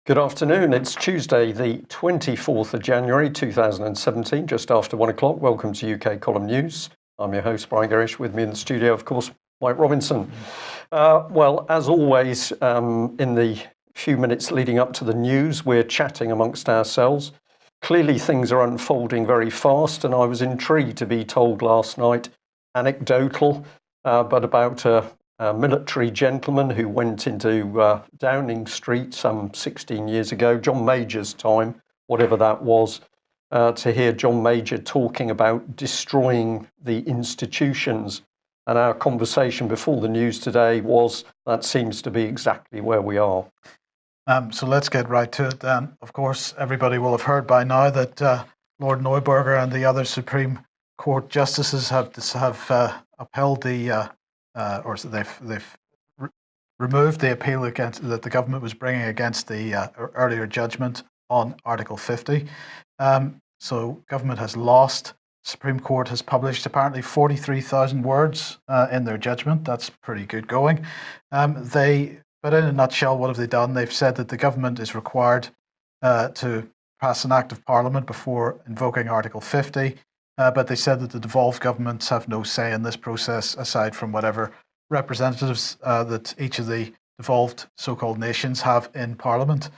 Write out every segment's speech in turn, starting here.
Good afternoon. It's Tuesday, the 24th of January 2017, just after 1 o'clock. Welcome to UK Column News. I'm your host, Brian Gerrish. With me in the studio, of course, Mike Robinson. Well, as always, in the few minutes leading up to the news, we're chatting amongst ourselves. Clearly, things are unfolding very fast, and I was intrigued to be told last night, anecdotal, but about a military gentleman who went into Downing Street some 16 years ago, John Major's time, whatever that was, to hear John Major talking about destroying the institutions. And our conversation before the news today was that seems to be exactly where we are. So let's get right to it then. Of course, everybody will have heard by now that Lord Neuberger and the other Supreme Court justices have upheld the they've removed the appeal that the government was bringing against the earlier judgment on Article 50. So government has lost. Supreme Court has published apparently 43,000 words in their judgment. That's pretty good going. But in a nutshell, what have they done? They've said that the government is required to pass an act of parliament before invoking Article 50. But they said that the devolved governments have no say in this process aside from whatever representatives that each of the devolved so-called nations have in Parliament.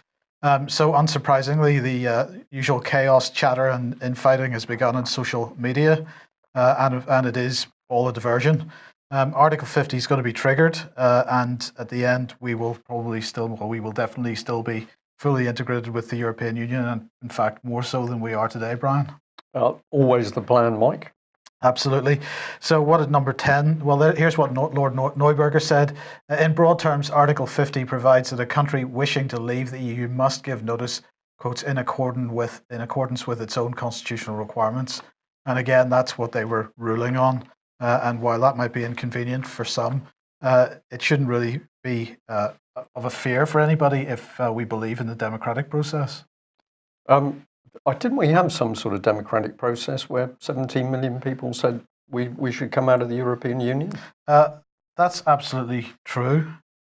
So unsurprisingly, the usual chaos, chatter and infighting has begun on social media, and it is all a diversion. Article 50 is going to be triggered, and at the end we will definitely still be fully integrated with the European Union, and in fact more so than we are today, Brian. Always the plan, Mike. Absolutely. So what is number 10? Well, here's what Lord Neuberger said. In broad terms, Article 50 provides that a country wishing to leave the EU must give notice, quotes, in accordance with its own constitutional requirements. And again, that's what they were ruling on. And while that might be inconvenient for some, it shouldn't really be of a fear for anybody if we believe in the democratic process. Didn't we have some sort of democratic process where 17 million people said we should come out of the European Union? That's absolutely true.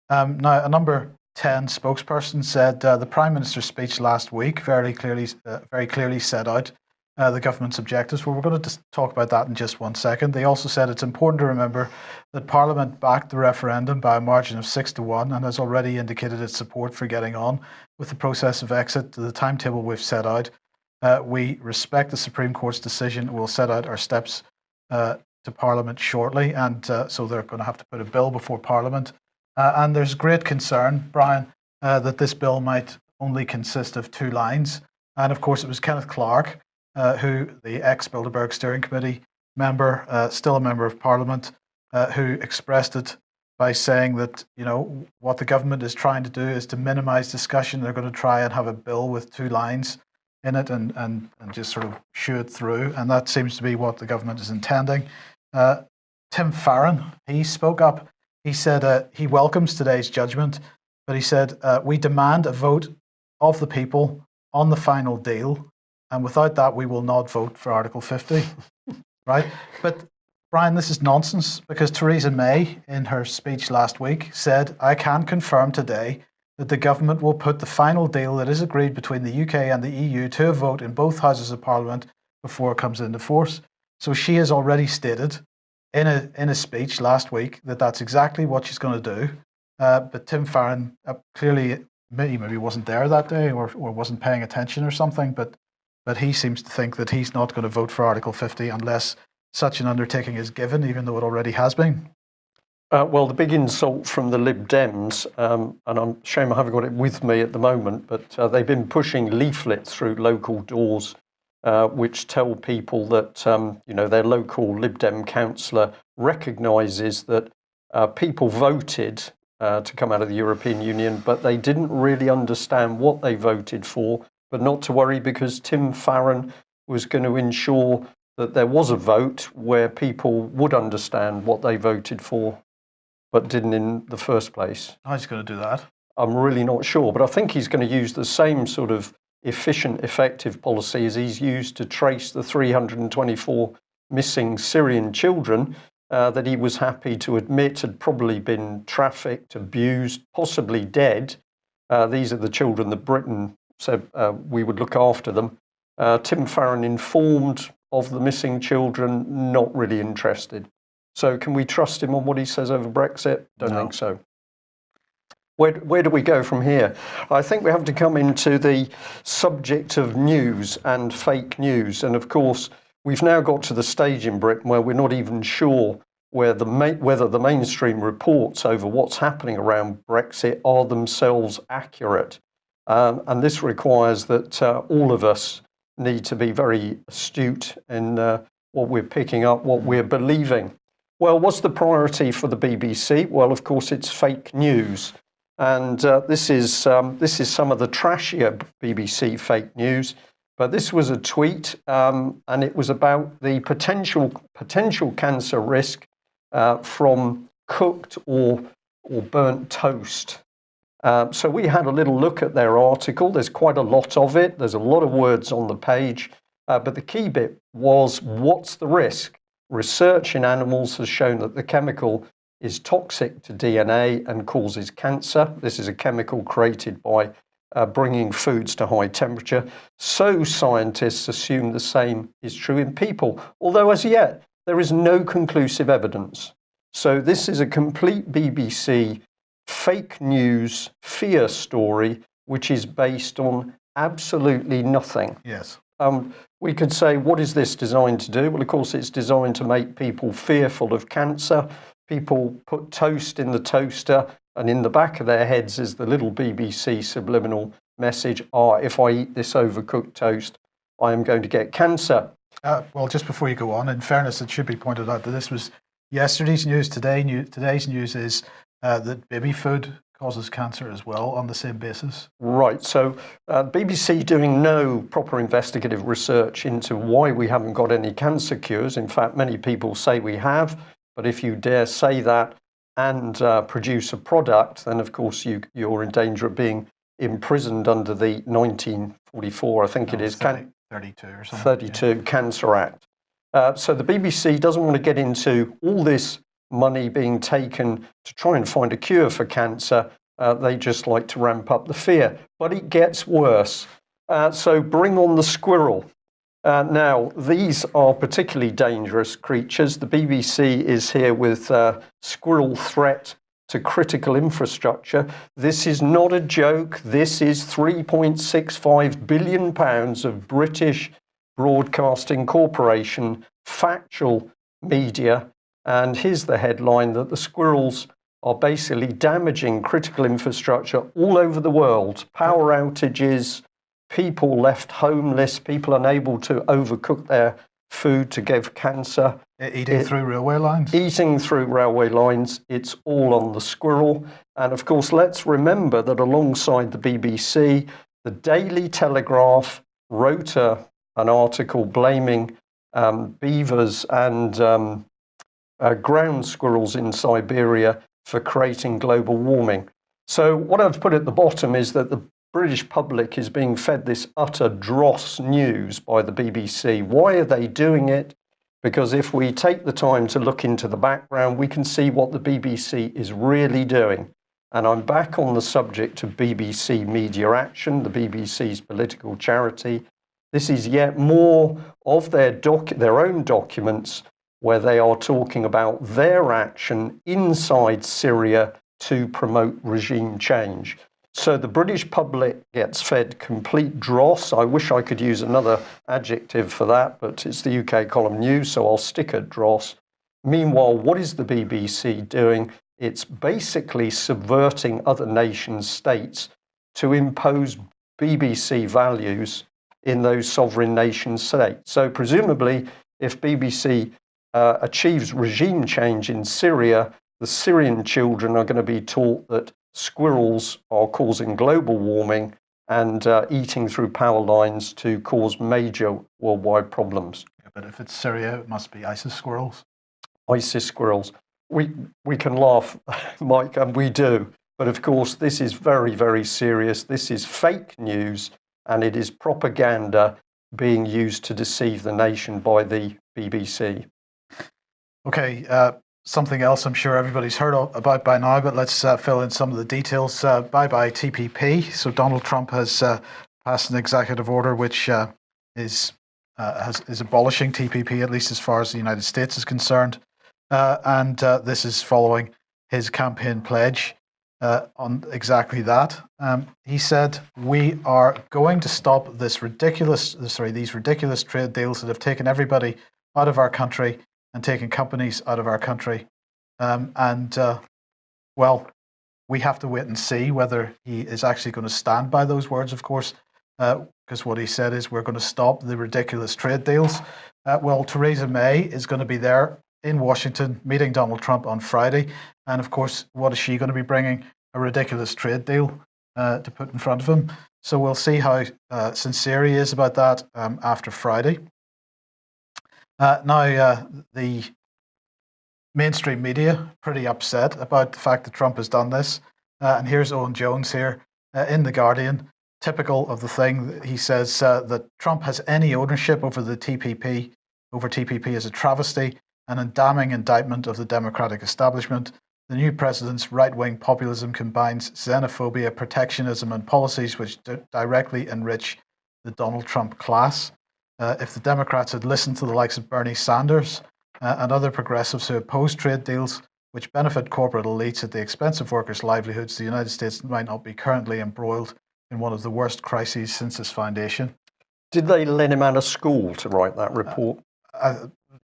Now, a number 10 spokesperson said the Prime Minister's speech last week very clearly set out the government's objectives. Well, we're going to talk about that in just 1 second. They also said it's important to remember that Parliament backed the referendum by a margin of 6-1 and has already indicated its support for getting on with the process of exit to the timetable we've set out. We respect the Supreme Court's decision. We'll set out our steps to Parliament shortly, and so they're going to have to put a bill before Parliament. And there's great concern, Brian, that this bill might only consist of 2 lines. And of course, it was Kenneth Clarke, who, the ex-Bilderberg Steering Committee member, still a member of Parliament, who expressed it by saying that, what the government is trying to do is to minimise discussion. They're going to try and have a bill with 2 lines in it and just sort of shoo it through. And that seems to be what the government is intending. Tim Farron, he spoke up. He said he welcomes today's judgment, but he said, we demand a vote of the people on the final deal. And without that, we will not vote for Article 50. Right? But Brian, this is nonsense, because Theresa May, in her speech last week, said, I can confirm today that the government will put the final deal that is agreed between the UK and the EU to a vote in both houses of Parliament before it comes into force. So she has already stated in a speech last week that that's exactly what she's going to do. But Tim Farron clearly maybe wasn't there that day or wasn't paying attention or something, but he seems to think that he's not going to vote for Article 50 unless such an undertaking is given, even though it already has been. Well, the big insult from the Lib Dems, and I'm ashamed I haven't got it with me at the moment, but they've been pushing leaflets through local doors which tell people that, their local Lib Dem councillor recognises that people voted to come out of the European Union, but they didn't really understand what they voted for, but not to worry because Tim Farron was going to ensure that there was a vote where people would understand what they voted for, but didn't in the first place. How's he going to do that? I'm really not sure, but I think he's going to use the same sort of efficient, effective policies he's used to trace the 324 missing Syrian children that he was happy to admit had probably been trafficked, abused, possibly dead. These are the children that Britain said we would look after them. Tim Farron informed of the missing children, not really interested. So can we trust him on what he says over Brexit? Don't think so. Where do we go from here? I think we have to come into the subject of news and fake news. And of course, we've now got to the stage in Britain where we're not even sure whether the mainstream reports over what's happening around Brexit are themselves accurate. And this requires that all of us need to be very astute in what we're picking up, what we're believing. Well, what's the priority for the BBC? Well, of course, it's fake news. And this is some of the trashier BBC fake news. But this was a tweet, and it was about the potential cancer risk from cooked or burnt toast. So we had a little look at their article. There's quite a lot of it. There's a lot of words on the page. But the key bit was, what's the risk? Research in animals has shown that the chemical is toxic to DNA and causes cancer. This is a chemical created by bringing foods to high temperature. So scientists assume the same is true in people, although as yet there is no conclusive evidence. So this is a complete BBC fake news fear story, which is based on absolutely nothing. Yes. We could say, what is this designed to do? Well, of course, it's designed to make people fearful of cancer. People put toast in the toaster, and in the back of their heads is the little BBC subliminal message, if I eat this overcooked toast, I am going to get cancer. Well, just before you go on, in fairness, it should be pointed out that this was yesterday's news. Today's news is that baby food causes cancer as well on the same basis. Right. So BBC doing no proper investigative research into why we haven't got any cancer cures. In fact, many people say we have. But if you dare say that and produce a product, then of course you're in danger of being imprisoned under the 1944, I think it is, 32 or something. 32 Cancer Act. So the BBC doesn't want to get into all this money being taken to try and find a cure for cancer. They just like to ramp up the fear. But it gets worse. So bring on the squirrel. Now, these are particularly dangerous creatures. The BBC is here with squirrel threat to critical infrastructure. This is not a joke. This is £3.65 billion of British Broadcasting Corporation factual media. And here's the headline that the squirrels are basically damaging critical infrastructure all over the world. Power outages, people left homeless, people unable to overcook their food to give cancer. Eating through railway lines? Eating through railway lines. It's all on the squirrel. And of course, let's remember that alongside the BBC, the Daily Telegraph wrote an article blaming beavers and ground squirrels in Siberia for creating global warming. So what I've put at the bottom is that the British public is being fed this utter dross news by the BBC. Why are they doing it? Because if we take the time to look into the background, we can see what the BBC is really doing. And I'm back on the subject of BBC Media Action, the BBC's political charity. This is yet more of their own documents where they are talking about their action inside Syria to promote regime change. So the British public gets fed complete dross. I wish I could use another adjective for that, but it's the UK column news, so I'll stick at dross. Meanwhile, what is the BBC doing? It's basically subverting other nations' states to impose BBC values in those sovereign nation states. So presumably, if BBC achieves regime change in Syria, the Syrian children are going to be taught that squirrels are causing global warming and eating through power lines to cause major worldwide problems. Yeah, but if it's Syria, it must be ISIS squirrels. ISIS squirrels. We can laugh, Mike, and we do. But of course, this is very, very serious. This is fake news. and it is propaganda being used to deceive the nation by the BBC. Okay, something else I'm sure everybody's heard about by now, but let's fill in some of the details. Bye-bye TPP. So Donald Trump has passed an executive order which is abolishing TPP, at least as far as the United States is concerned. And this is following his campaign pledge on exactly that. He said, "We are going to stop these ridiculous trade deals that have taken everybody out of our country and taken companies out of our country." Well, we have to wait and see whether he is actually going to stand by those words, of course, because what he said is we're going to stop the ridiculous trade deals. Well, Theresa May is going to be there in Washington meeting Donald Trump on Friday. And of course, what is she going to be bringing? A ridiculous trade deal to put in front of him. So we'll see how sincere he is about that after Friday. Now, the mainstream media pretty upset about the fact that Trump has done this. And here's Owen Jones here in The Guardian, typical of the thing. He says that Trump has any ownership over TPP is a travesty and a damning indictment of the Democratic establishment. The new president's right-wing populism combines xenophobia, protectionism, and policies which directly enrich the Donald Trump class. If the Democrats had listened to the likes of Bernie Sanders and other progressives who oppose trade deals which benefit corporate elites at the expense of workers' livelihoods, the United States might not be currently embroiled in one of the worst crises since its foundation. Did they let him out of school to write that report? I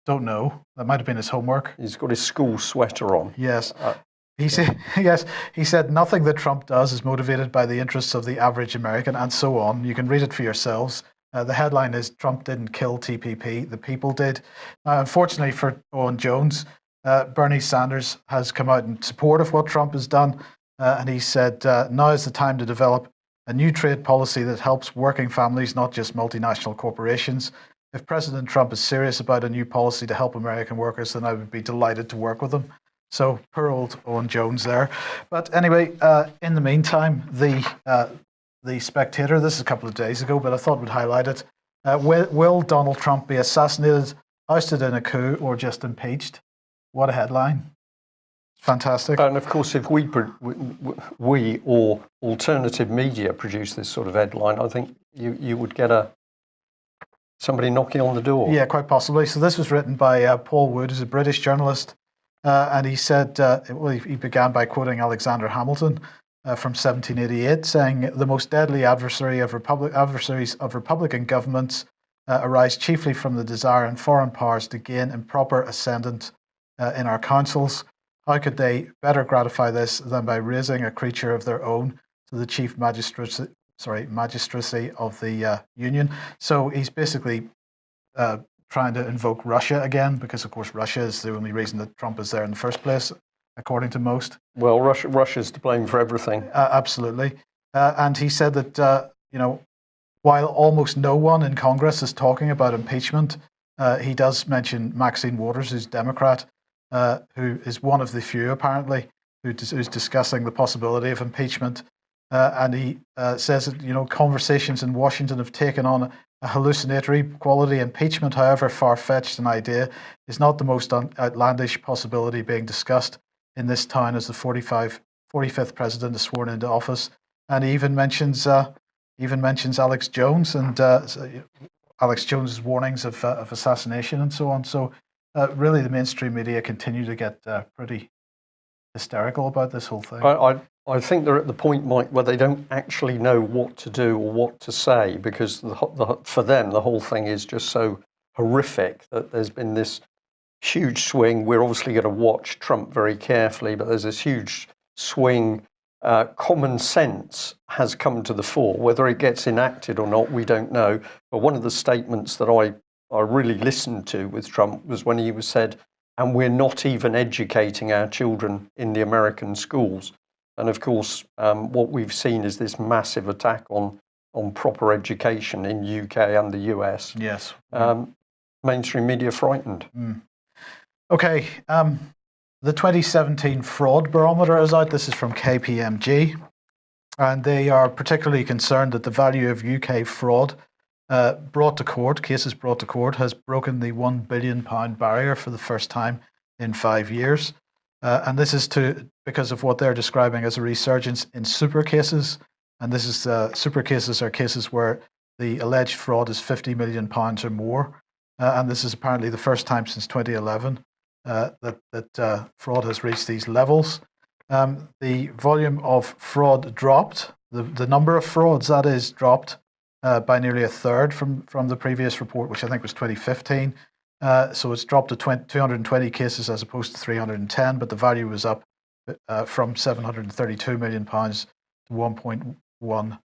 don't know. That might have been his homework. He's got his school sweater on. Yes. He said nothing that Trump does is motivated by the interests of the average American, and so on. You can read it for yourselves. The headline is Trump didn't kill TPP, the people did. Unfortunately for Owen Jones, Bernie Sanders has come out in support of what Trump has done, and he said now is the time to develop a new trade policy that helps working families, not just multinational corporations. If President Trump is serious about a new policy to help American workers, then I would be delighted to work with him. So poor old Owen Jones there. But anyway, in the meantime, the Spectator, this is a couple of days ago, but I thought we'd highlight it. Will Donald Trump be assassinated, ousted in a coup, or just impeached? What a headline. Fantastic. And of course, if we or alternative media produce this sort of headline, I think you would get somebody knocking on the door. Yeah, quite possibly. So this was written by Paul Wood, who's a British journalist. And he said, he began by quoting Alexander Hamilton from 1788, saying, "The most deadly adversaries of Republican governments arise chiefly from the desire in foreign powers to gain improper ascendant in our councils. How could they better gratify this than by raising a creature of their own to the chief magistracy of the Union?" So he's basically trying to invoke Russia again, because of course Russia is the only reason that Trump is there in the first place, according to most. Well, Russia's to blame for everything. Absolutely. And he said that, while almost no one in Congress is talking about impeachment, he does mention Maxine Waters, who's Democrat, who is one of the few, apparently, who's discussing the possibility of impeachment. And he says that, conversations in Washington have taken on a hallucinatory quality. Impeachment, however far-fetched an idea, is not the most outlandish possibility being discussed in this town as the 45th president is sworn into office. And he even mentions Alex Jones and Alex Jones's warnings of assassination and so on. So really, the mainstream media continue to get pretty hysterical about this whole thing. I think they're at the point, Mike, where they don't actually know what to do or what to say, because for them, the whole thing is just so horrific that there's been this huge swing. We're obviously going to watch Trump very carefully, but there's this huge swing. Common sense has come to the fore. Whether it gets enacted or not, we don't know. But one of the statements that I really listened to with Trump was when he said, "And we're not even educating our children in the American schools." And of course, what we've seen is this massive attack on proper education in UK and the US. Yes. Mainstream media frightened. Okay. The 2017 fraud barometer is out. This is from KPMG. And they are particularly concerned that the value of UK fraud cases brought to court, has broken the £1 billion barrier for the first time in 5 years. And this is because of what they're describing as a resurgence in super cases. And this is super cases are cases where the alleged fraud is £50 million or more. And this is apparently the first time since 2011 that fraud has reached these levels. The volume of fraud dropped. The number of frauds, that is, dropped by nearly a third from the previous report, which I think was 2015. So it's dropped to 220 cases as opposed to 310, but the value was up from £732 million to 1.1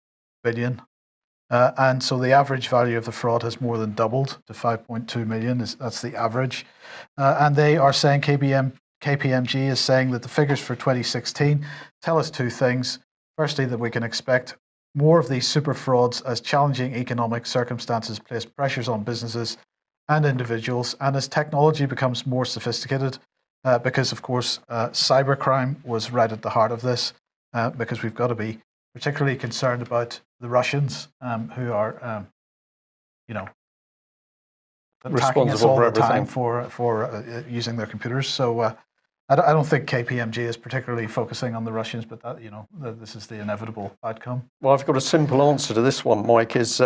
billion. And so the average value of the fraud has more than doubled to 5.2 million. That's the average. And they are saying, KPMG is saying that the figures for 2016 tell us two things. Firstly, that we can expect more of these super frauds as challenging economic circumstances place pressures on businesses and individuals, and as technology becomes more sophisticated, because of course cybercrime was right at the heart of this, because we've got to be particularly concerned about the Russians who are, attacking us all the time for using their computers. So I don't think KPMG is particularly focusing on the Russians, but this is the inevitable outcome. Well, I've got a simple answer to this one, Mike, is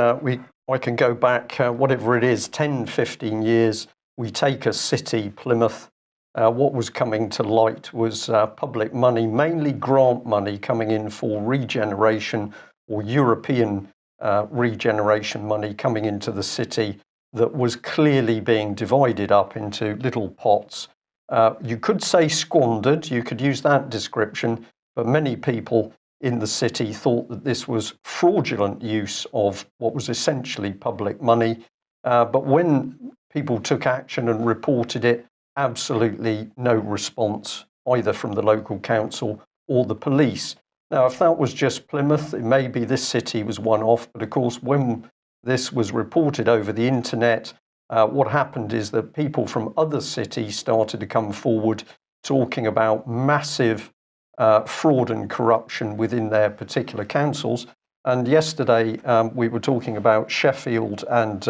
I can go back, whatever it is, 10, 15 years. We take a city, Plymouth. What was coming to light was public money, mainly grant money coming in for regeneration or European regeneration money coming into the city that was clearly being divided up into little pots. You could say squandered, you could use that description, but many people in the city thought that this was fraudulent use of what was essentially public money. But when people took action and reported it, absolutely no response, either from the local council or the police. Now, if that was just Plymouth, maybe this city was one off, but of course, when this was reported over the internet, what happened is that people from other cities started to come forward talking about massive fraud and corruption within their particular councils. And yesterday we were talking about Sheffield and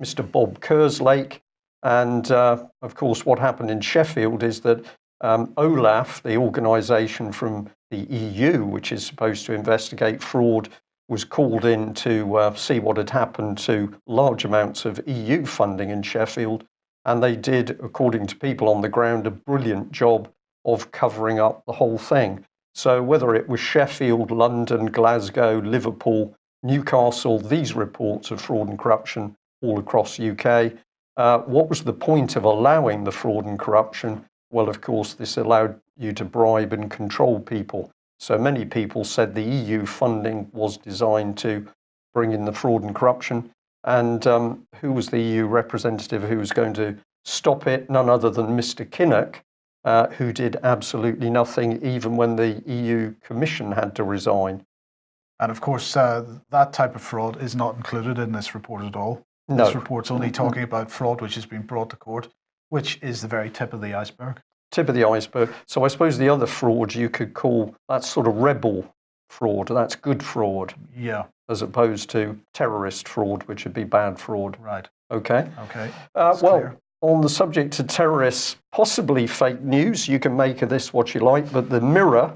Mr. Bob Kerslake. And of course, what happened in Sheffield is that OLAF, the organisation from the EU, which is supposed to investigate fraud, was called in to see what had happened to large amounts of EU funding in Sheffield. And they did, according to people on the ground, a brilliant job of covering up the whole thing. So whether it was Sheffield, London, Glasgow, Liverpool, Newcastle, these reports of fraud and corruption all across UK. What was the point of allowing the fraud and corruption? Well, of course, this allowed you to bribe and control people. So many people said the EU funding was designed to bring in the fraud and corruption. And who was the EU representative who was going to stop it? None other than Mr. Kinnock, who did absolutely nothing, even when the EU Commission had to resign. And of course, that type of fraud is not included in this report at all. No. This report's only talking about fraud which has been brought to court, which is the very tip of the iceberg. Tip of the iceberg. So I suppose the other fraud you could call, that's sort of rebel fraud. That's good fraud. Yeah. As opposed to terrorist fraud, which would be bad fraud. Right. Okay. Okay. Well, clear. On the subject of terrorists, possibly fake news, you can make of this what you like, but the Mirror,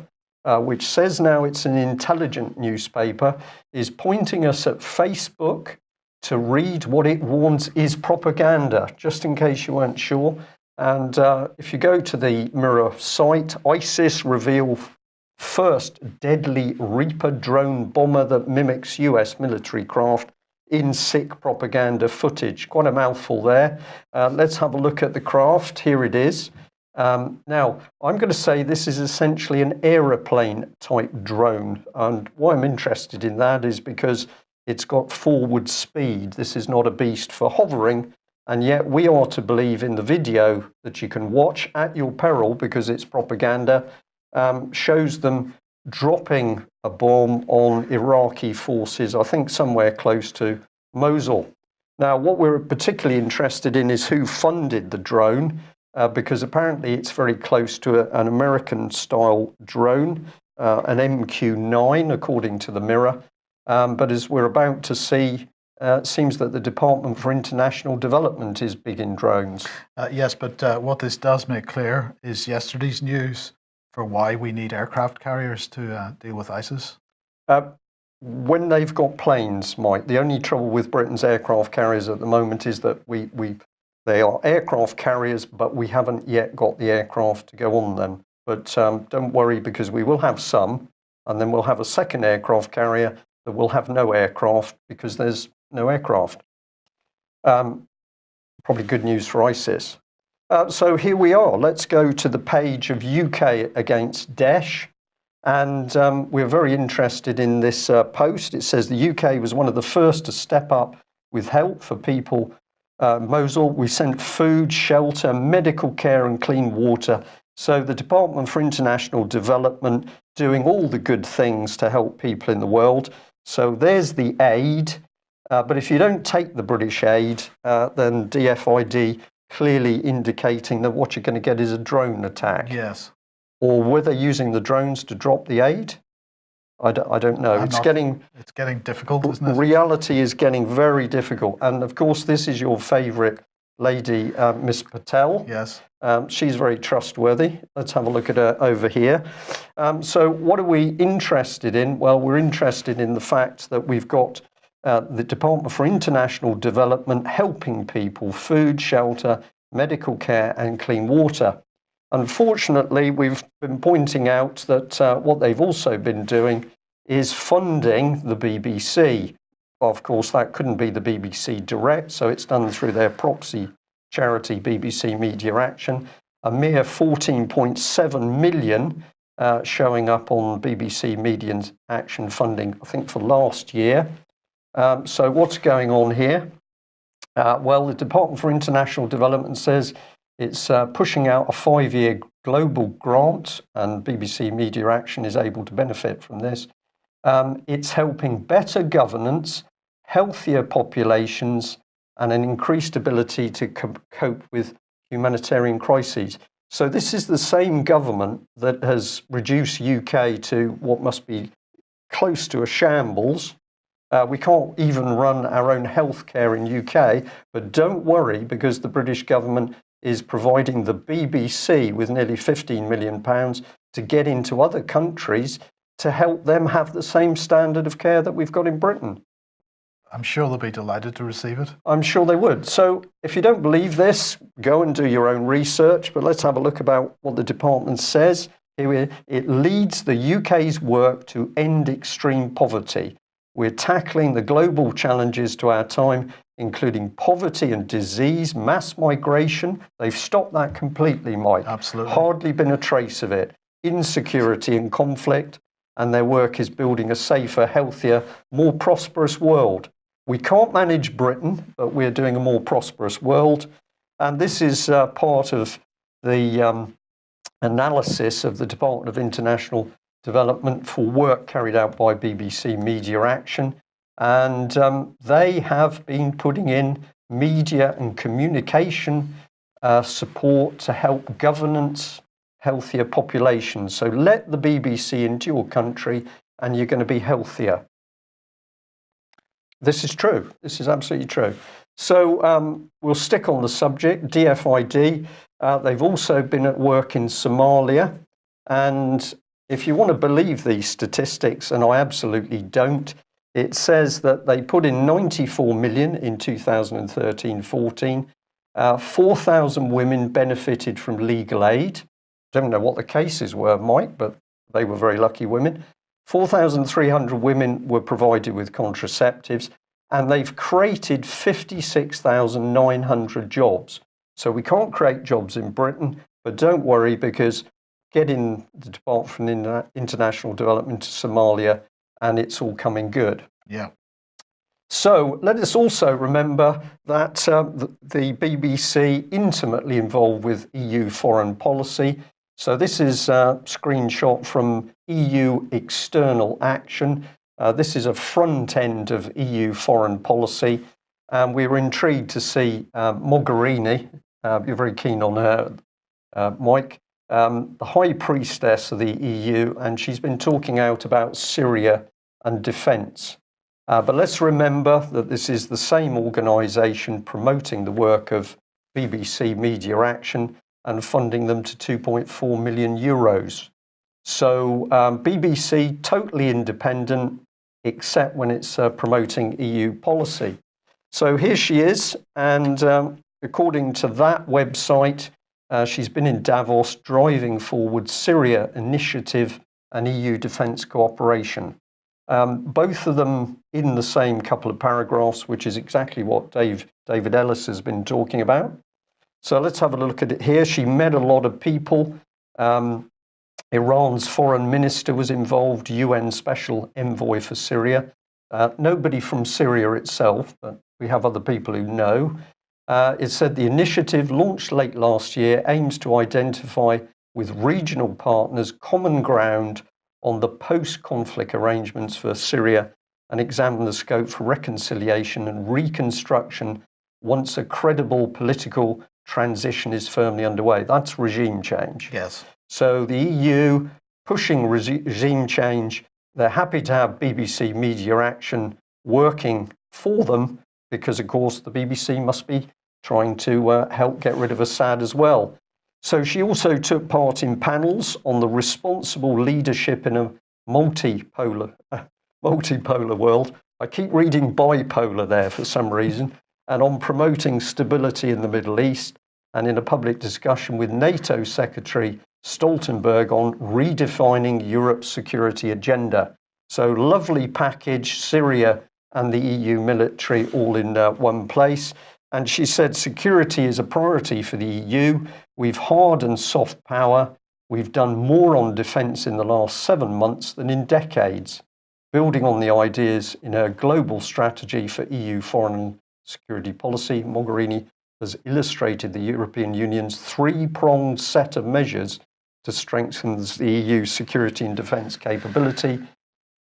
which says now it's an intelligent newspaper, is pointing us at Facebook to read what it warns is propaganda, just in case you weren't sure. And if you go to the Mirror site, ISIS reveal first deadly Reaper drone bomber that mimics US military craft in sick propaganda footage. Quite a mouthful there. Let's have a look at the craft. Here it is. Now, I'm going to say this is essentially an aeroplane type drone. And why I'm interested in that is because it's got forward speed. This is not a beast for hovering. And yet we are to believe in the video that you can watch at your peril, because it's propaganda, shows them dropping a bomb on Iraqi forces, I think somewhere close to Mosul. Now, what we're particularly interested in is who funded the drone, because apparently it's very close to an American-style drone. an MQ-9, according to the Mirror. But as we're about to see, it seems that the Department for International Development is big in drones. Yes, but what this does make clear is yesterday's news for why we need aircraft carriers to deal with ISIS. When they've got planes, Mike, the only trouble with Britain's aircraft carriers at the moment is that they are aircraft carriers, but we haven't yet got the aircraft to go on them. But don't worry, because we will have some, and then we'll have a second aircraft carrier that will have no aircraft because there's no aircraft. Probably good news for ISIS. So here we are. Let's go to the page of UK against Daesh. And we're very interested in this post. It says the UK was one of the first to step up with help for people. Mosul, we sent food, shelter, medical care and clean water. So the Department for International Development doing all the good things to help people in the world. So there's the aid. But if you don't take the British aid, then DFID clearly indicating that what you're going to get is a drone attack. Yes. Or were they using the drones to drop the aid? I don't know. It's getting difficult, isn't it? Reality is getting very difficult. And of course, this is your favourite lady, Miss Patel. Yes. She's very trustworthy. Let's have a look at her over here. So what are we interested in? Well, we're interested in the fact that we've got the Department for International Development helping people, food, shelter, medical care and clean water. Unfortunately, we've been pointing out that what they've also been doing is funding the BBC. Of course, that couldn't be the BBC direct, so it's done through their proxy charity, BBC Media Action. A mere 14.7 million showing up on BBC Media Action funding, I think, for last year. So what's going on here? Well, the Department for International Development says it's pushing out a 5-year global grant, and BBC Media Action is able to benefit from this. It's helping better governance, healthier populations, and an increased ability to cope with humanitarian crises. So this is the same government that has reduced UK to what must be close to a shambles. We can't even run our own healthcare in UK, but don't worry, because the British government is providing the BBC with nearly £15 million to get into other countries to help them have the same standard of care that we've got in Britain. I'm sure they'll be delighted to receive it. I'm sure they would. So if you don't believe this, go and do your own research, but let's have a look about what the department says. Here it leads the UK's work to end extreme poverty. We're tackling the global challenges to our time, including poverty and disease, mass migration. They've stopped that completely, Mike. Absolutely. Hardly been a trace of it. Insecurity and conflict, and their work is building a safer, healthier, more prosperous world. We can't manage Britain, but we're doing a more prosperous world. And this is part of the analysis of the Department of International Development for work carried out by BBC Media Action. And they have been putting in media and communication support to help governance, healthier populations. So let the BBC into your country and you're going to be healthier. This is true. This is absolutely true. So we'll stick on the subject. DFID, they've also been at work in Somalia. And if you want to believe these statistics, and I absolutely don't, it says that they put in 94 million in 2013-14. 4,000 women benefited from legal aid. Don't know what the cases were, Mike, but they were very lucky women. 4,300 women were provided with contraceptives, and they've created 56,900 jobs. So we can't create jobs in Britain, but don't worry, because getting the Department for International Development to Somalia, and it's all coming good. Yeah. So let us also remember that the BBC intimately involved with EU foreign policy. So this is a screenshot from EU external action. This is a front end of EU foreign policy. And we were intrigued to see Mogherini, you're very keen on her, Mike, the High Priestess of the EU, and she's been talking out about Syria and defence. But let's remember that this is the same organisation promoting the work of BBC Media Action and funding them to 2.4 million euros. So BBC totally independent, except when it's promoting EU policy. So here she is, and according to that website, she's been in Davos driving forward Syria initiative and EU defence cooperation. Both of them in the same couple of paragraphs, which is exactly what David Ellis has been talking about. So let's have a look at it here. She met a lot of people. Iran's foreign minister was involved, UN special envoy for Syria. Nobody from Syria itself, but we have other people who know. It said the initiative, launched late last year, aims to identify with regional partners common ground on the post-conflict arrangements for Syria and examine the scope for reconciliation and reconstruction once a credible political transition is firmly underway. That's regime change. Yes. So the EU pushing regime change. They're happy to have BBC Media Action working for them because, of course, the BBC must be trying to help get rid of Assad as well. So she also took part in panels on the responsible leadership in a multipolar world. I keep reading bipolar there for some reason, and on promoting stability in the Middle East, and in a public discussion with NATO Secretary Stoltenberg on redefining Europe's security agenda. So lovely package, Syria and the EU military all in one place. And she said security is a priority for the EU. We've hard and soft power. We've done more on defence in the last 7 months than in decades. Building on the ideas in her global strategy for EU foreign and security policy, Mogherini has illustrated the European Union's three-pronged set of measures to strengthen the EU's security and defence capability.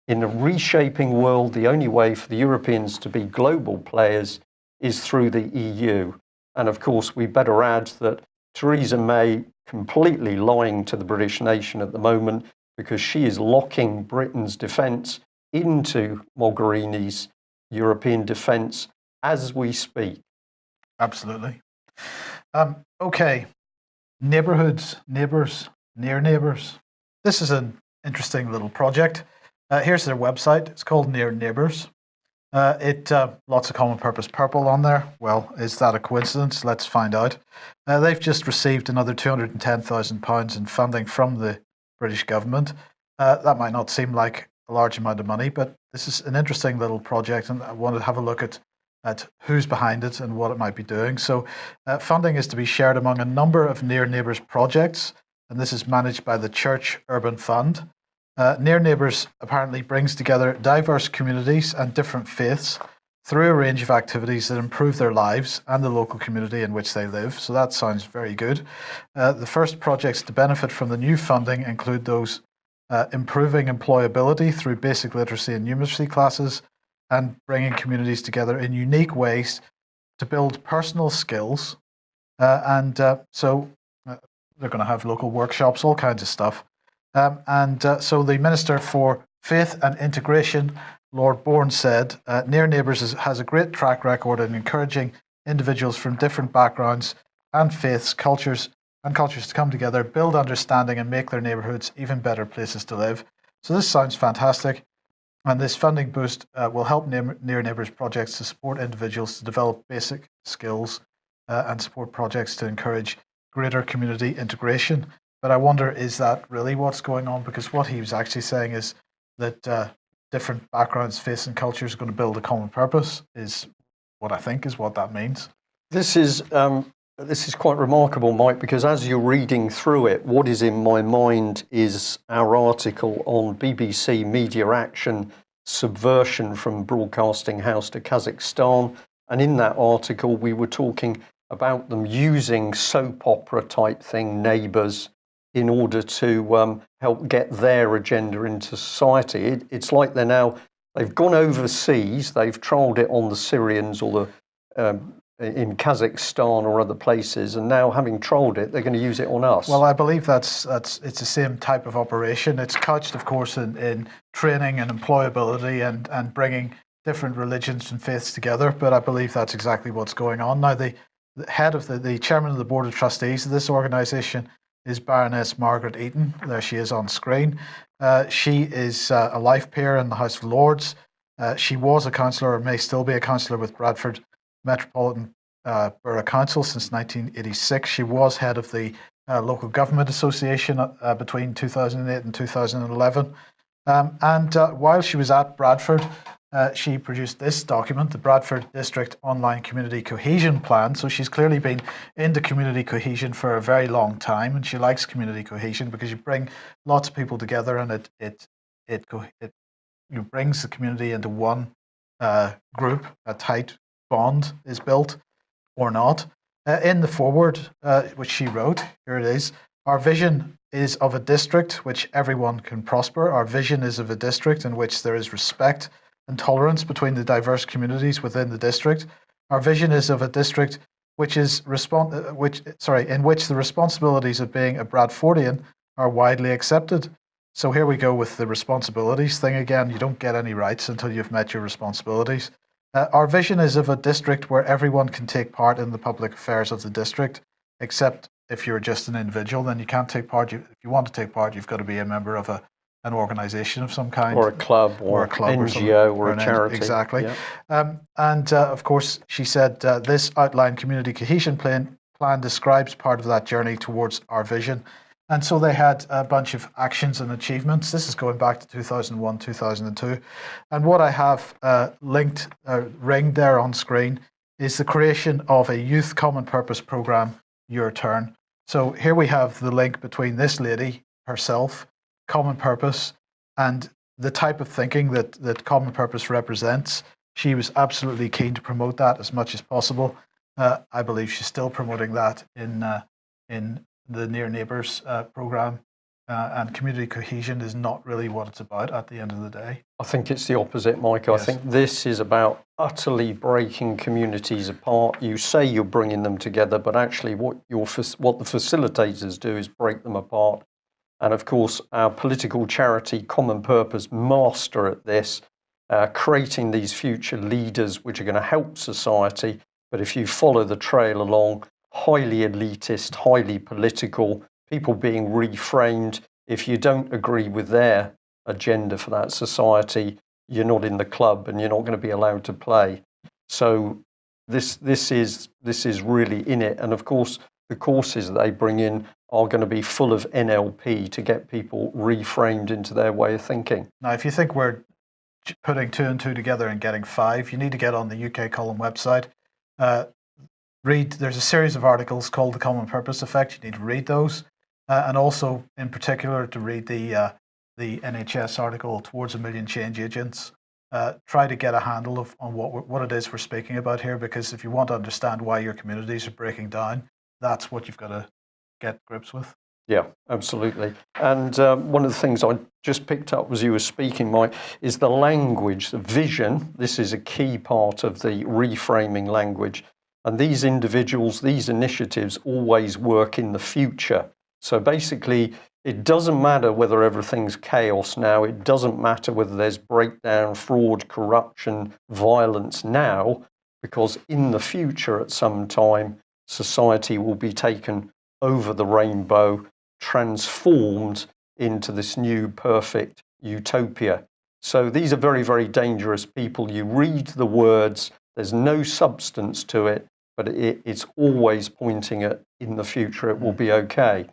In a reshaping world, the only way for the Europeans to be global players is through the EU. And of course, we better add that Theresa May completely lying to the British nation at the moment because she is locking Britain's defence into Mogherini's European defence as we speak. Absolutely. Okay. Neighbourhoods, neighbours, near neighbours. This is an interesting little project. Here's their website. It's called Near Neighbours. Lots of common purpose purple on there. Well, is that a coincidence? Let's find out. They've just received another £210,000 in funding from the British government. That might not seem like a large amount of money, but this is an interesting little project, and I wanted to have a look at who's behind it and what it might be doing. So funding is to be shared among a number of Near Neighbours projects, and this is managed by the Church Urban Fund. Near Neighbours apparently brings together diverse communities and different faiths through a range of activities that improve their lives and the local community in which they live. So that sounds very good. The first projects to benefit from the new funding include those improving employability through basic literacy and numeracy classes, and bringing communities together in unique ways to build personal skills. So they're going to have local workshops, all kinds of stuff. So the Minister for Faith and Integration, Lord Bourne, said, Near Neighbours has a great track record in encouraging individuals from different backgrounds and faiths, cultures to come together, build understanding and make their neighbourhoods even better places to live. So this sounds fantastic. And this funding boost will help Near Neighbours projects to support individuals to develop basic skills and support projects to encourage greater community integration. But I wonder, is that really what's going on? Because what he was actually saying is that different backgrounds, faiths and cultures are going to build a common purpose, is what I think is what that means. This is quite remarkable, Mike, because as you're reading through it, what is in my mind is our article on BBC Media Action, Subversion from Broadcasting House to Kazakhstan. And in that article, we were talking about them using soap opera type thing, Neighbours, in order to help get their agenda into society. It's like they've gone overseas, they've trialled it on the Syrians or the in Kazakhstan or other places, and now having trolled it, they're going to use it on us. Well, I believe it's the same type of operation. It's couched, of course, in training and employability and bringing different religions and faiths together. But I believe that's exactly what's going on now. The head of the chairman of the board of trustees of this organisation is Baroness Margaret Eaton. There she is on screen. She is a life peer in the House of Lords. She was a councillor, or may still be a councillor, with Bradford Metropolitan Borough Council since 1986. She was head of the Local Government Association between 2008 and 2011. And while she was at Bradford, she produced this document, the Bradford District Online Community Cohesion Plan. So she's clearly been into community cohesion for a very long time, and she likes community cohesion because you bring lots of people together, and it brings the community into one group. A tight bond is built, or not. In the foreword, which she wrote, here it is: our vision is of a district which everyone can prosper. Our vision is of a district in which there is respect and tolerance between the diverse communities within the district. Our vision is of a district in which the responsibilities of being a Bradfordian are widely accepted. So here we go with the responsibilities thing again. You don't get any rights until you've met your responsibilities. Our vision is of a district where everyone can take part in the public affairs of the district, except if you're just an individual, then you can't take part. If you want to take part, you've got to be a member of an organisation of some kind. Or a club, or a NGO, or a charity. Exactly. Yeah. Of course, she said this outlined community cohesion plan describes part of that journey towards our vision. And so they had a bunch of actions and achievements. This is going back to 2001, 2002. And what I have ringed there on screen is the creation of a youth common purpose programme, Your Turn. So here we have the link between this lady herself, common purpose, and the type of thinking that common purpose represents. She was absolutely keen to promote that as much as possible. I believe she's still promoting that in the Near Neighbours programme, and community cohesion is not really what it's about at the end of the day. I think it's the opposite, Mike. Yes. I think this is about utterly breaking communities apart. You say you're bringing them together, but actually what the facilitators do is break them apart. And of course, our political charity Common Purpose master at this, creating these future leaders which are going to help society. But if you follow the trail along, highly elitist, highly political, people being reframed. If you don't agree with their agenda for that society, you're not in the club and you're not going to be allowed to play. So this is really in it. And of course, the courses that they bring in are going to be full of NLP to get people reframed into their way of thinking. Now, if you think we're putting 2 and 2 together and getting 5, you need to get on the UK Column website. There's a series of articles called The Common Purpose Effect. You need to read those. And also, in particular, to read the NHS article, Towards a Million Change Agents. Try to get a handle on what it is we're speaking about here, because if you want to understand why your communities are breaking down, that's what you've got to get grips with. Yeah, absolutely. And one of the things I just picked up as you were speaking, Mike, is the language, the vision. This is a key part of the reframing language. And these individuals, these initiatives always work in the future. So basically, it doesn't matter whether everything's chaos now. It doesn't matter whether there's breakdown, fraud, corruption, violence now, because in the future at some time, society will be taken over the rainbow, transformed into this new perfect utopia. So these are very, very dangerous people. You read the words, there's no substance to it, but it's always pointing at in the future it will be okay.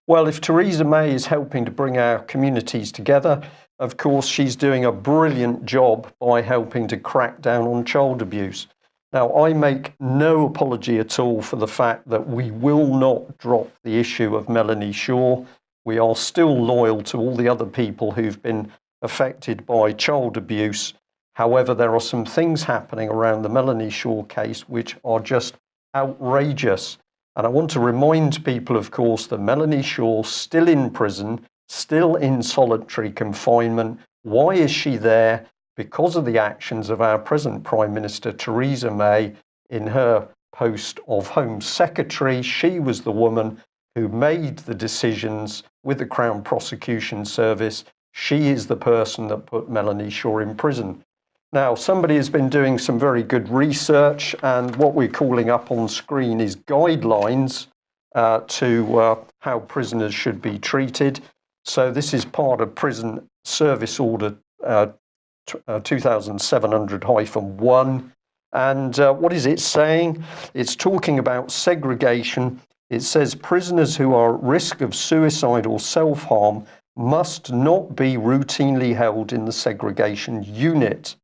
Well, if Theresa May is helping to bring our communities together, of course, she's doing a brilliant job by helping to crack down on child abuse. Now, I make no apology at all for the fact that we will not drop the issue of Melanie Shaw. We are still loyal to all the other people who've been affected by child abuse. However, there are some things happening around the Melanie Shaw case which are just outrageous. And I want to remind people, of course, that Melanie Shaw still in prison, still in solitary confinement. Why is she there? Because of the actions of our present Prime Minister, Theresa May, in her post of Home Secretary. She was the woman who made the decisions with the Crown Prosecution Service. She is the person that put Melanie Shaw in prison. Now, somebody has been doing some very good research, and what we're calling up on screen is guidelines to how prisoners should be treated. So this is part of Prison Service Order 2700-1. And what is it saying? It's talking about segregation. It says prisoners who are at risk of suicide or self-harm must not be routinely held in the segregation unit.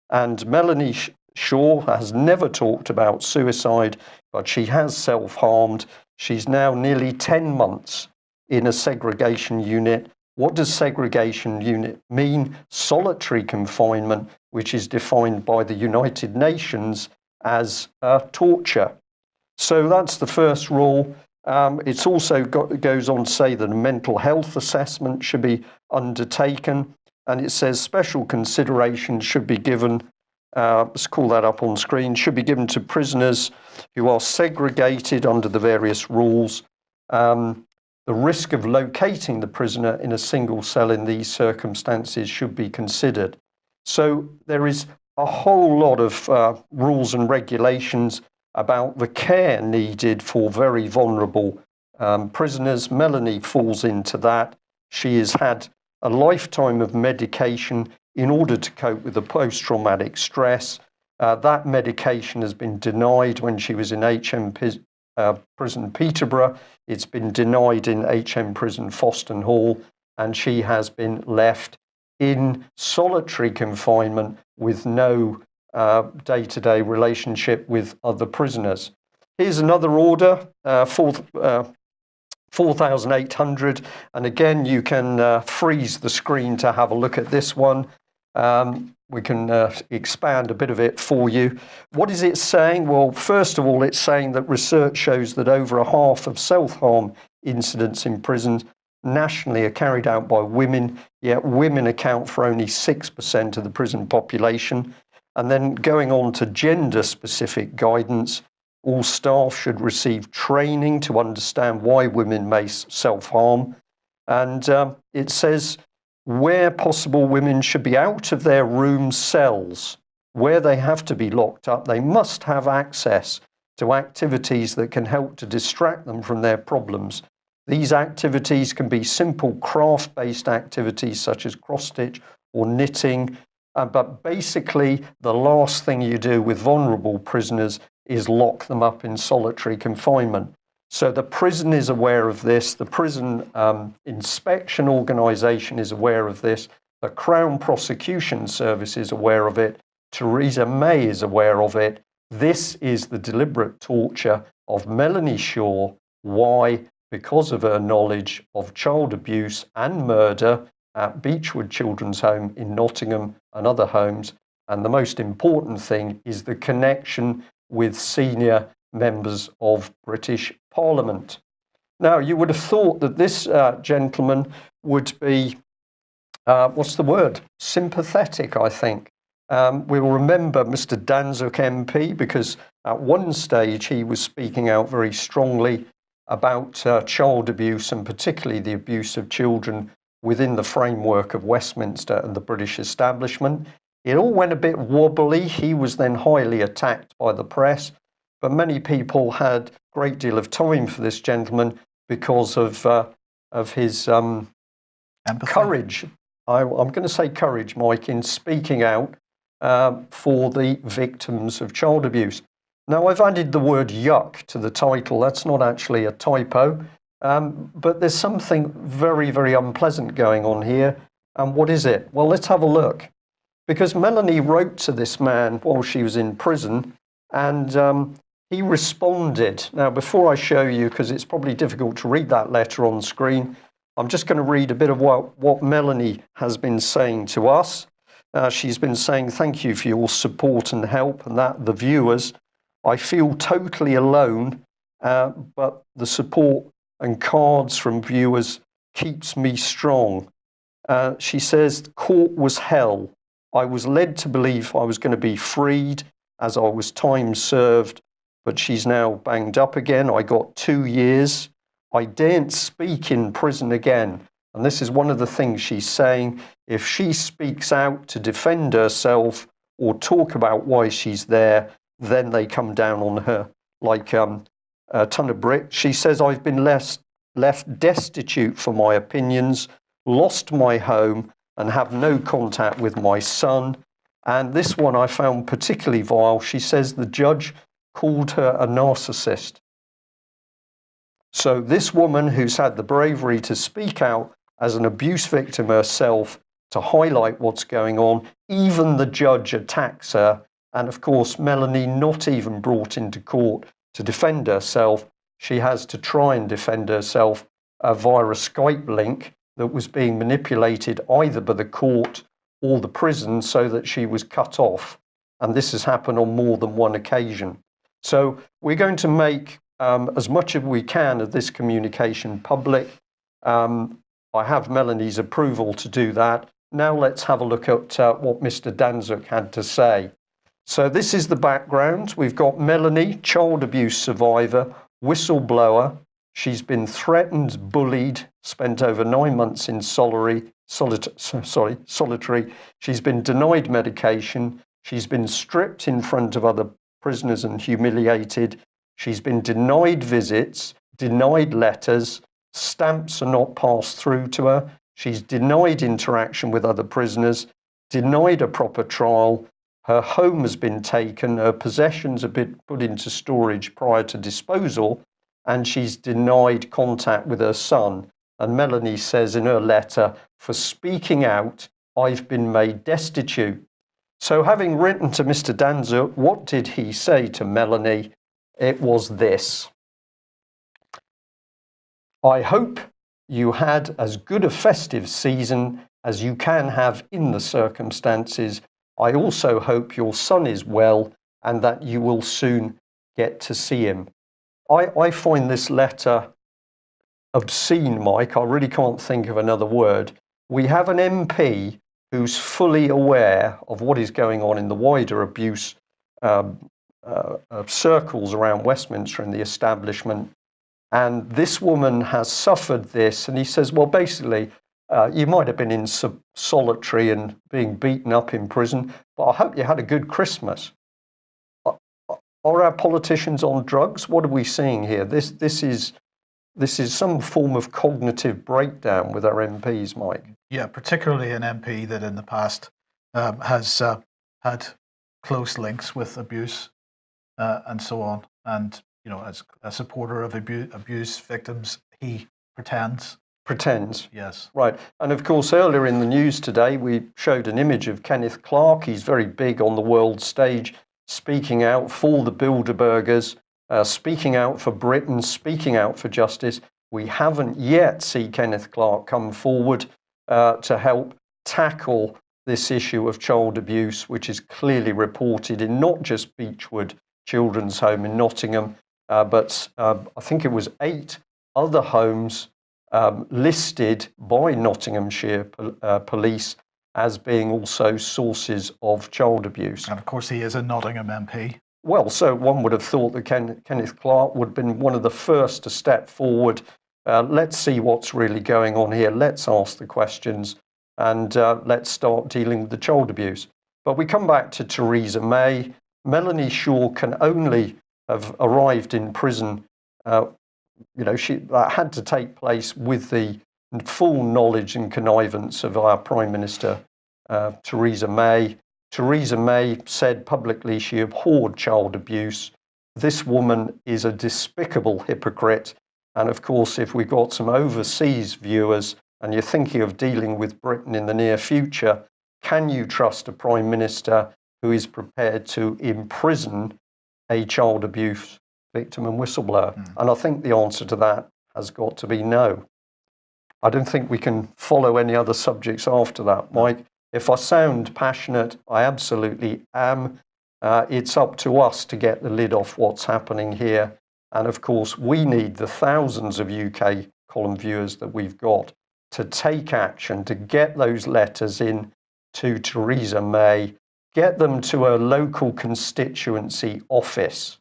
And Melanie Shaw has never talked about suicide, but she has self-harmed. She's now nearly 10 months in a segregation unit. What does segregation unit mean? Solitary confinement, which is defined by the United Nations as torture. So that's the first rule. It's also goes on to say that a mental health assessment should be undertaken, and it says special consideration should be given, let's call that up on screen, should be given to prisoners who are segregated under the various rules. The risk of locating the prisoner in a single cell in these circumstances should be considered. So there is a whole lot of rules and regulations about the care needed for very vulnerable prisoners. Melanie falls into that. She has had a lifetime of medication in order to cope with the post-traumatic stress. That medication has been denied when she was in HM Prison Peterborough. It's been denied in HM Prison Foston Hall, and she has been left in solitary confinement with no day-to-day relationship with other prisoners. Here's another order, 4,800, and again you can freeze the screen to have a look at this one. We can expand a bit of it for you. What is it saying? Well, first of all, it's saying that research shows that over a half of self-harm incidents in prisons nationally are carried out by women, yet women account for only 6% of the prison population. And then going on to gender-specific guidance, all staff should receive training to understand why women may self-harm. And it says, where possible, women should be out of their room cells. Where they have to be locked up, they must have access to activities that can help to distract them from their problems. These activities can be simple craft-based activities such as cross-stitch or knitting, but basically the last thing you do with vulnerable prisoners is lock them up in solitary confinement. So the prison is aware of this, the prison inspection organisation is aware of this, the Crown Prosecution Service is aware of it, Theresa May is aware of it. This is the deliberate torture of Melanie Shaw. Why? Because of her knowledge of child abuse and murder at Beechwood Children's Home in Nottingham and other homes. And the most important thing is the connection with senior members of British Parliament. Now, you would have thought that this gentleman would be, what's the word? Sympathetic, I think. We'll remember Mr. Danczuk MP because at one stage he was speaking out very strongly about child abuse and particularly the abuse of children within the framework of Westminster and the British establishment. It all went a bit wobbly. He was then highly attacked by the press. But many people had a great deal of time for this gentleman because of his courage. I'm going to say courage, Mike, in speaking out for the victims of child abuse. Now, I've added the word yuck to the title. That's not actually a typo, but there's something very, very unpleasant going on here. And what is it? Well, let's have a look. Because Melanie wrote to this man while she was in prison, and he responded. Now, before I show you, because it's probably difficult to read that letter on screen, I'm just going to read a bit of what Melanie has been saying to us. She's been saying, thank you for your support and help, and that the viewers. I feel totally alone, but the support and cards from viewers keeps me strong. She says, court was hell. I was led to believe I was going to be freed as I was time served. but she's now banged up again. I got 2 years. I daren't speak in prison again. And this is one of the things she's saying. If she speaks out to defend herself or talk about why she's there, then they come down on her like a ton of bricks. She says, I've been left destitute for my opinions, lost my home, and have no contact with my son. And this one I found particularly vile. She says the judge called her a narcissist. So this woman who's had the bravery to speak out as an abuse victim herself, to highlight what's going on, even the judge attacks her. And of course, Melanie not even brought into court to defend herself. She has to try and defend herself via a Skype link that was being manipulated either by the court or the prison so that she was cut off. And this has happened on more than one occasion. So we're going to make as much as we can of this communication public. I have Melanie's approval to do that. Now let's have a look at what Mr. Danczuk had to say. So this is the background. We've got Melanie, child abuse survivor, whistleblower. She's been threatened, bullied, spent over 9 months in solitary. She's been denied medication. She's been stripped in front of other prisoners and humiliated. She's been denied visits, denied letters. Stamps are not passed through to her. She's denied interaction with other prisoners, denied a proper trial. Her home has been taken. Her possessions have been put into storage prior to disposal, and she's denied contact with her son. And Melanie says in her letter, for speaking out, I've been made destitute. So having written to Mr. Danczuk, what did he say to Melanie? It was this. I hope you had as good a festive season as you can have in the circumstances. I also hope your son is well and that you will soon get to see him. I find this letter obscene, Mike. I really can't think of another word. We have an MP who's fully aware of what is going on in the wider abuse circles around Westminster and the establishment. And this woman has suffered this. And he says, well, basically, you might have been in solitary and being beaten up in prison, but I hope you had a good Christmas. Are our politicians on drugs? What are we seeing here? This is some form of cognitive breakdown with our MPs, Mike. Yeah, particularly an MP that in the past has had close links with abuse and so on. And, you know, as a supporter of abuse victims, he pretends. Pretends. Yes. Right. And of course, earlier in the news today, we showed an image of Kenneth Clarke. He's very big on the world stage, speaking out for the Bilderbergers, speaking out for Britain, speaking out for justice. We haven't yet seen Kenneth Clarke come forward to help tackle this issue of child abuse, which is clearly reported in not just Beechwood Children's Home in Nottingham, but I think it was 8 other homes listed by Nottinghamshire police as being also sources of child abuse. And of course, he is a Nottingham MP. Well, so one would have thought that Kenneth Clarke would have been one of the first to step forward. Let's see what's really going on here. Let's ask the questions and let's start dealing with the child abuse. But we come back to Theresa May. Melanie Shaw can only have arrived in prison. That had to take place with the full knowledge and connivance of our Prime Minister, Theresa May. Theresa May said publicly she abhorred child abuse. This woman is a despicable hypocrite. And of course, if we've got some overseas viewers and you're thinking of dealing with Britain in the near future, can you trust a Prime Minister who is prepared to imprison a child abuse victim and whistleblower? And I think the answer to that has got to be no. I don't think we can follow any other subjects after that, Mike. If I sound passionate, I absolutely am. It's up to us to get the lid off what's happening here. And of course, we need the thousands of UK column viewers that we've got to take action, to get those letters in to Theresa May, get them to her local constituency office.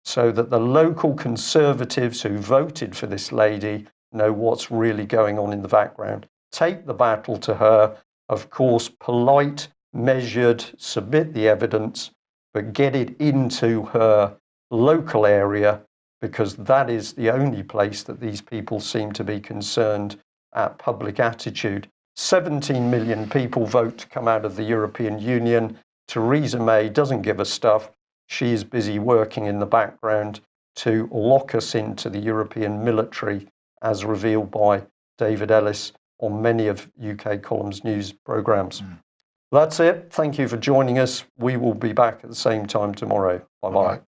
so that the local Conservatives who voted for this lady know what's really going on in the background. Take the battle to her, of course, polite, measured, submit the evidence, but get it into her local area, because that is the only place that these people seem to be concerned at public attitude. 17 million people vote to come out of the European Union. Theresa May doesn't give a stuff. She is busy working in the background to lock us into the European military, as revealed by David Ellis on many of UK Columns news programmes. That's it. Thank you for joining us. We will be back at the same time tomorrow. Bye-bye.